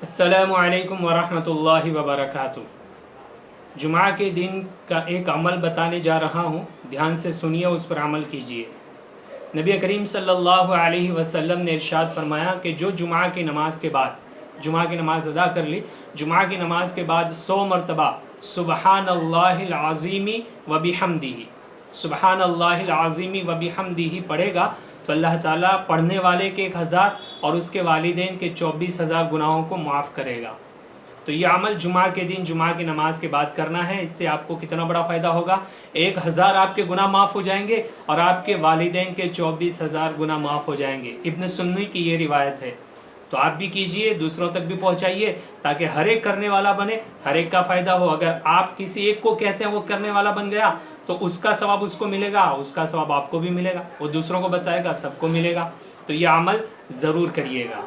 السلام علیکم ورحمۃ اللہ وبرکاتہ۔ جمعہ کے دن کا ایک عمل بتانے جا رہا ہوں، دھیان سے سنیے، اس پر عمل کیجیے۔ نبی کریم صلی اللہ علیہ وسلم نے ارشاد فرمایا کہ جو جمعہ کی نماز کے بعد جمعہ کی نماز ادا کر لی، جمعہ کی نماز کے بعد 100 مرتبہ سبحان اللہ العظیم و بحمدہ سبحان اللہ العظیم و بحمدہ پڑھے گا تو اللہ تعالیٰ پڑھنے والے کے 1000 اور اس کے والدین کے 24,000 گناہوں کو معاف کرے گا۔ تو یہ عمل جمعہ کے دن جمعہ کی نماز کے بعد کرنا ہے۔ اس سے آپ کو کتنا بڑا فائدہ ہوگا، 1000 آپ کے گناہ معاف ہو جائیں گے اور آپ کے والدین کے 24,000 گناہ معاف ہو جائیں گے۔ ابن سنی کی یہ روایت ہے، تو آپ بھی کیجئے، دوسروں تک بھی پہنچائیے تاکہ ہر ایک کرنے والا بنے، ہر ایک کا فائدہ ہو۔ اگر آپ کسی ایک کو کہتے ہیں وہ کرنے والا بن گیا تو اس کا ثواب اس کو ملے گا، اس کا ثواب آپ کو بھی ملے گا، وہ دوسروں کو بتائے گا، سب کو ملے گا۔ تو یہ عمل ضرور کریے گا۔